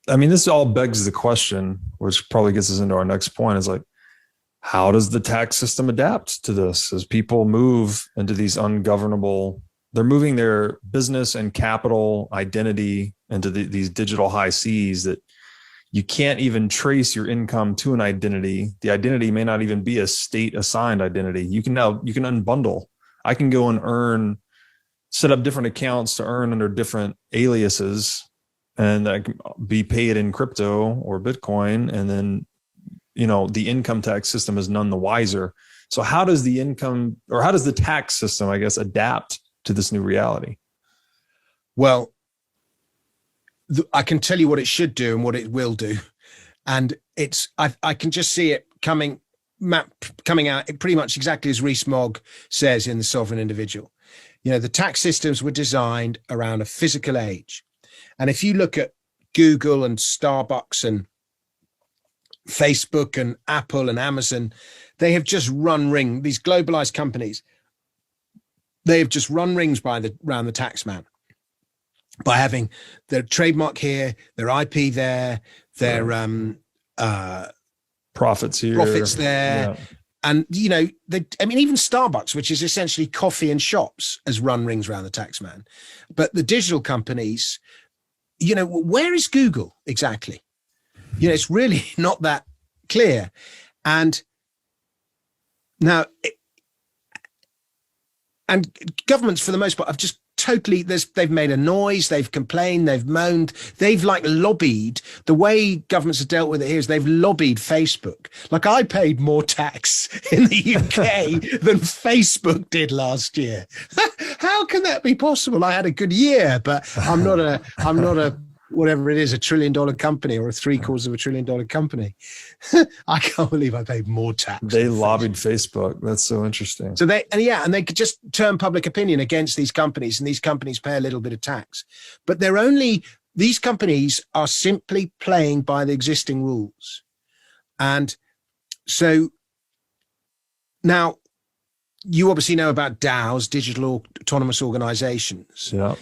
I mean, this all begs the question, which probably gets us into our next point, is like, how does the tax system adapt to this as people move into these ungovernable, they're moving their business and capital identity into these digital high seas that you can't even trace your income to an identity. The identity may not even be a state assigned identity. You can unbundle. I can go and set up different accounts to earn under different aliases, and I can be paid in crypto or Bitcoin. And then, the income tax system is none the wiser. So how does the tax system, I guess, adapt to this new reality? Well, I can tell you what it should do and what it will do. And I can just see it coming out pretty much exactly as Rees-Mogg says in The Sovereign Individual. The tax systems were designed around a physical age. And if you look at Google and Starbucks and Facebook and Apple and Amazon, they have just run ring, these globalized companies, they have just run rings around the tax man by having their trademark here, their IP there, their profits here, profits there. Yeah. And, even Starbucks, which is essentially coffee and shops, has run rings around the tax man. But the digital companies, where is Google exactly? It's really not that clear. And now, and governments, for the most part, have just totally, they've made a noise, they've complained, they've moaned, they've lobbied. The way governments have dealt with it here is they've lobbied Facebook. I paid more tax in the UK than Facebook did last year. How can that be possible? I had a good year, but I'm not a whatever it is, $1 trillion company or a $750 billion company. I can't believe I paid more tax. They lobbied Facebook. That's so interesting. So they could just turn public opinion against these companies, and these companies pay a little bit of tax. But these companies are simply playing by the existing rules. And so now you obviously know about DAOs, digital autonomous organizations. Yeah.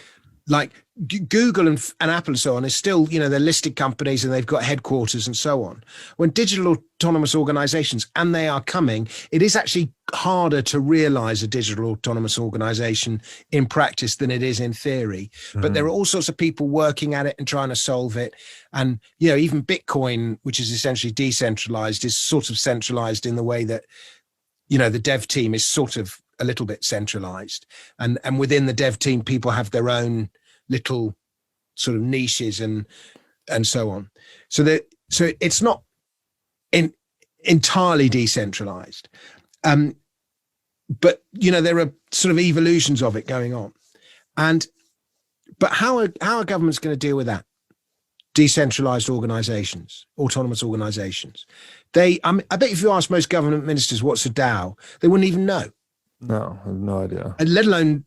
Google and Apple and so on is still, they're listed companies and they've got headquarters and so on. When digital autonomous organizations, and they are coming, it is actually harder to realize a digital autonomous organization in practice than it is in theory. Mm-hmm. But there are all sorts of people working at it and trying to solve it. And, even Bitcoin, which is essentially decentralized, is sort of centralized in the way that, the dev team is sort of a little bit centralized. And within the dev team, people have their own little sort of niches and so on. So it's not entirely decentralized. But there are sort of evolutions of it going on. But how are governments going to deal with that? Decentralized organizations, autonomous organizations. I bet if you ask most government ministers what's a DAO, they wouldn't even know. No, I have no idea. And let alone,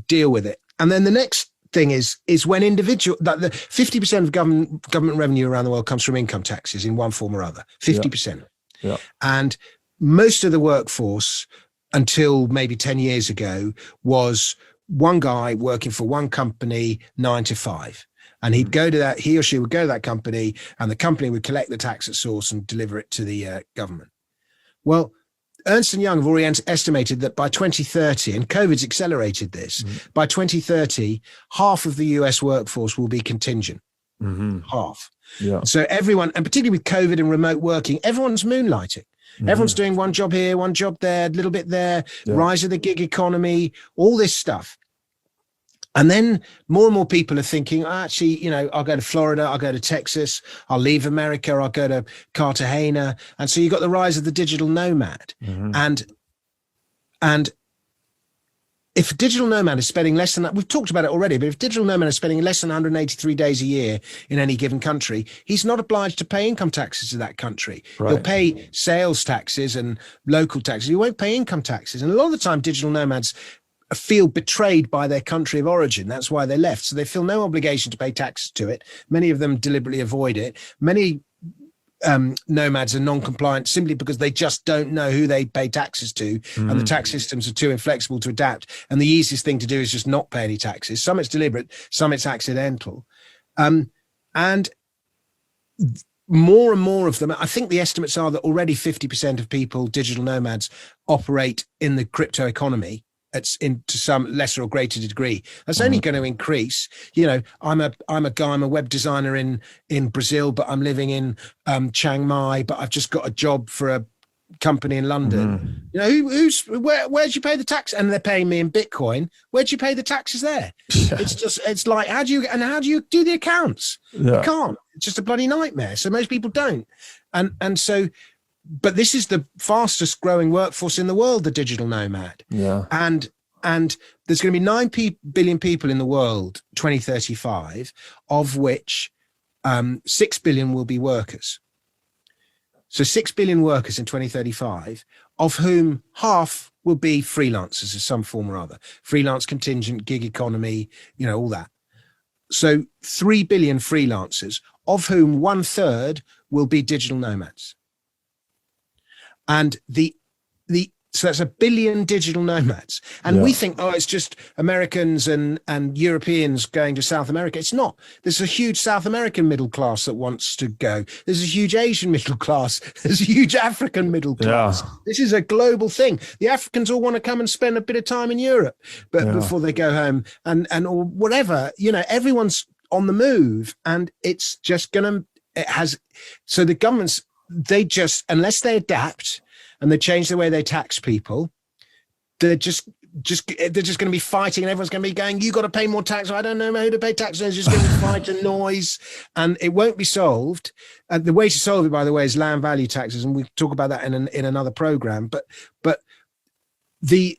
deal with it. And then the next thing is when the 50% of government revenue around the world comes from income taxes in one form or other, 50%. Yeah. And most of the workforce until maybe 10 years ago was one guy working for one company 9 to 5. And he or she would go to that company, and the company would collect the tax at source and deliver it to the government. Well, Ernst & Young have already estimated that by 2030, and COVID's accelerated this, by 2030, half of the US workforce will be contingent. Mm-hmm. Half. Yeah. So everyone, and particularly with COVID and remote working, everyone's moonlighting. Mm-hmm. Everyone's doing one job here, one job there, a little bit there, rise of the gig economy, all this stuff. And then more and more people are thinking, actually, I'll go to Florida, I'll go to Texas, I'll leave America, I'll go to Cartagena. And so you've got the rise of the digital nomad. Mm-hmm. And if a digital nomad is spending less than that, we've talked about it already, but if digital nomad is spending less than 183 days a year in any given country, he's not obliged to pay income taxes to that country. Right. He'll pay sales taxes and local taxes. He won't pay income taxes. And a lot of the time, digital nomads feel betrayed by their country of origin. That's why they left. So they feel no obligation to pay taxes to it. Many of them deliberately avoid it. Many nomads are non-compliant simply because they just don't know who they pay taxes to, and the tax systems are too inflexible to adapt. And the easiest thing to do is just not pay any taxes. Some it's deliberate, some it's accidental. And more and more of them, I think the estimates are that already 50% of people, digital nomads, operate in the crypto economy. It's to some lesser or greater degree. That's only going to increase. I'm a web designer in Brazil, but I'm living in Chiang Mai, but I've just got a job for a company in London. Where'd you pay the tax? And they're paying me in Bitcoin. Where'd you pay the taxes there? Yeah. It's like, how do you do the accounts? Yeah. You can't. It's just a bloody nightmare. So most people don't. And so, but this is the fastest growing workforce in the world, the digital nomad. Yeah. And there's going to be 9 billion people in the world, 2035, of which 6 billion will be workers. So 6 billion workers in 2035, of whom half will be freelancers of some form or other, freelance contingent, gig economy, all that. So 3 billion freelancers, of whom 1/3 will be digital nomads. And so that's 1 billion digital nomads. And we think, it's just Americans and Europeans going to South America. It's not. There's a huge South American middle class that wants to go. There's a huge Asian middle class. There's a huge African middle class. Yeah. This is a global thing. The Africans all want to come and spend a bit of time in Europe, but before they go home and or whatever, everyone's on the move, and it's just so the governments, unless they adapt and they change the way they tax people, they're just going to be fighting, and everyone's going to be going, you got to pay more tax. I don't know who to pay tax. There's just going to be fight and noise, and it won't be solved. The way to solve it, by the way, is land value taxes, and we talk about that in another program. But there's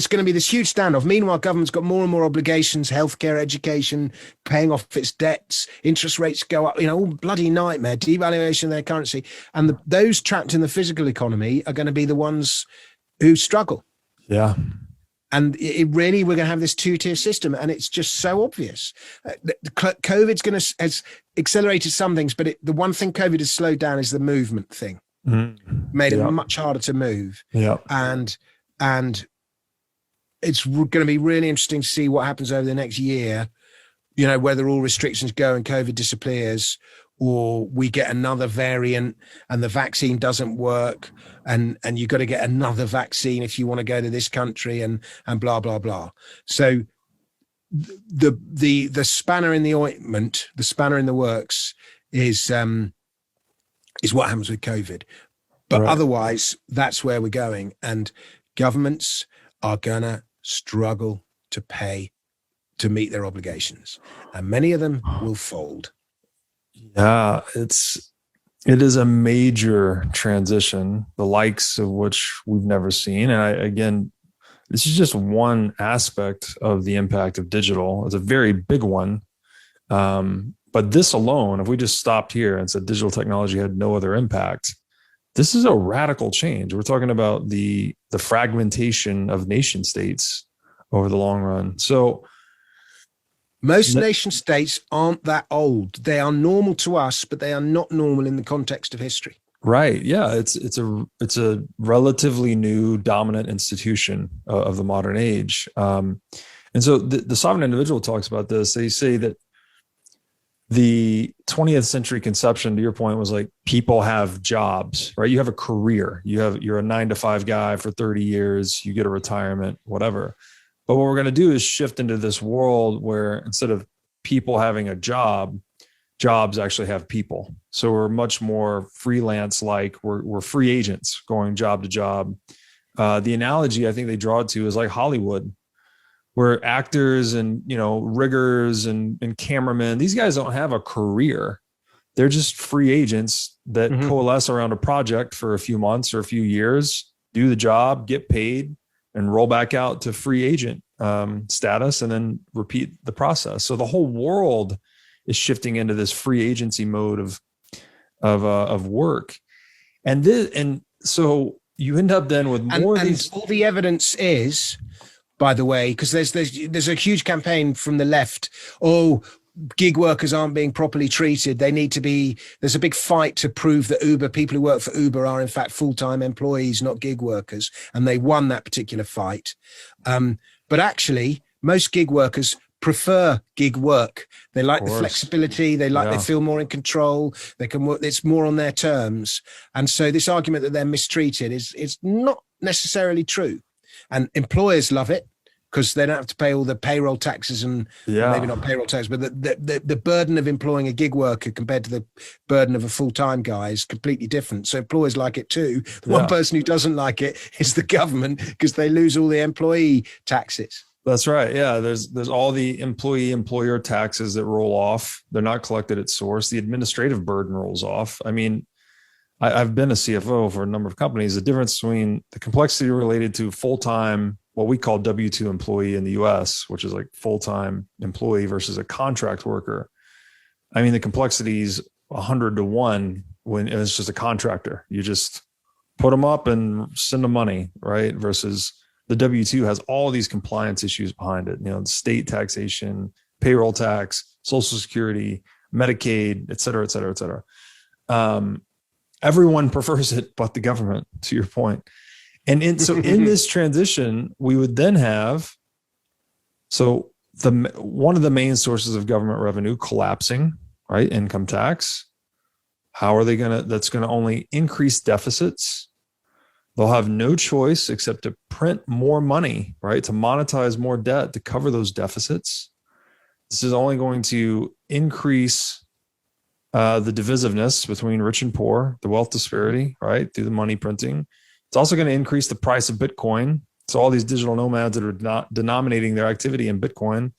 going to be this huge standoff. Meanwhile, government's got more and more obligations, healthcare, education, paying off its debts, interest rates go up, all bloody nightmare, devaluation of their currency. And those trapped in the physical economy are going to be the ones who struggle. Yeah. And we're going to have this 2-tier system, and it's just so obvious. COVID's has accelerated some things, but the one thing COVID has slowed down is the movement thing. Made it much harder to move. Yeah. And it's going to be really interesting to see what happens over the next year, whether all restrictions go and COVID disappears, or we get another variant and the vaccine doesn't work, and you've got to get another vaccine if you want to go to this country, and blah, blah, blah. So the spanner in the ointment, the spanner in the works is what happens with COVID. But otherwise, that's where we're going. And governments are gonna struggle to meet their obligations, and many of them will fold. Yeah, it is a major transition, the likes of which we've never seen. And again, this is just one aspect of the impact of digital. It's a very big one. But this alone, if we just stopped here and said digital technology had no other impact, this is a radical change. We're talking about the fragmentation of nation states over the long run. So most nation states aren't that old. They are normal to us, but they are not normal in the context of history. Right. Yeah. It's a relatively new dominant institution of the modern age. And so the sovereign individual talks about this. They say that the 20th century conception, to your point, was like people have jobs, right? You have a career. You're a 9-to-5 guy for 30 years. You get a retirement, whatever. But what we're going to do is shift into this world where instead of people having a job, jobs actually have people. So we're much more freelance-like. We're free agents going job to job. The analogy I think they draw it to is like Hollywood, where actors and riggers and cameramen, these guys don't have a career. They're just free agents that coalesce around a project for a few months or a few years, do the job, get paid, and roll back out to free agent status, and then repeat the process. So the whole world is shifting into this free agency mode of work, and so you end up then with more of these. All the evidence is, by the way, because there's a huge campaign from the left. Gig workers aren't being properly treated. They need to be. There's a big fight to prove that people who work for Uber are in fact full-time employees, not gig workers, and they won that particular fight. But actually, most gig workers prefer gig work. They like the course. flexibility. They Yeah. feel more in control. They can work. It's more on their terms. And so this argument that they're mistreated is not necessarily true. And employers love it because they don't have to pay all the payroll taxes and maybe not payroll tax, but the burden of employing a gig worker compared to the burden of a full-time guy is completely different. So employers like it too. The one person who doesn't like it is the government because they lose all the employee taxes. That's right. Yeah. There's all the employer taxes that roll off. They're not collected at source. The administrative burden rolls off. I mean, I've been a CFO for a number of companies. The difference between the complexity related to full-time, what we call W-2 employee in the US, which is like full-time employee versus a contract worker. I mean, the complexity is 100 to 1 when it's just a contractor. You just put them up and send them money, right? Versus the W-2 has all these compliance issues behind it. You know, state taxation, payroll tax, Social Security, Medicaid, et cetera, et cetera, et cetera. Everyone prefers it but the government, to your point. And so in this transition, we would then have, one of the main sources of government revenue collapsing, right? Income tax. How are they that's going to only increase deficits. They'll have no choice except to print more money, right? To monetize more debt to cover those deficits. This is only going to increase the divisiveness between rich and poor, the wealth disparity, right? Through the money printing. It's also going to increase the price of Bitcoin. So all these digital nomads that are not denominating their activity in Bitcoin,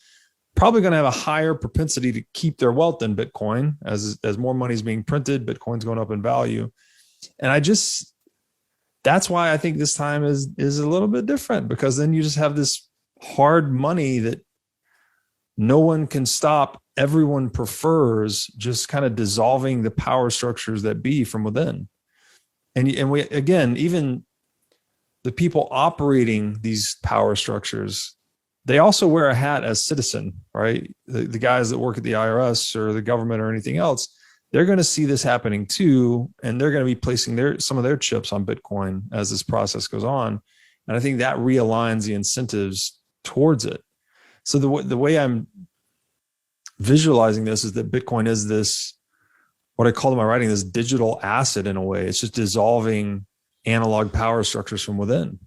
probably going to have a higher propensity to keep their wealth in Bitcoin as more money is being printed, Bitcoin's going up in value. And that's why I think this time is a little bit different, because then you just have this hard money that no one can stop. Everyone prefers just kind of dissolving the power structures that be from within. And we, again, even the people operating these power structures, they also wear a hat as citizen, right? The guys that work at the IRS or the government or anything else, they're going to see this happening too. And they're going to be placing some of their chips on Bitcoin as this process goes on. And I think that realigns the incentives towards it. So the way I'm visualizing this is that Bitcoin is this, what I call in my writing, this digital asset in a way. It's just dissolving analog power structures from within.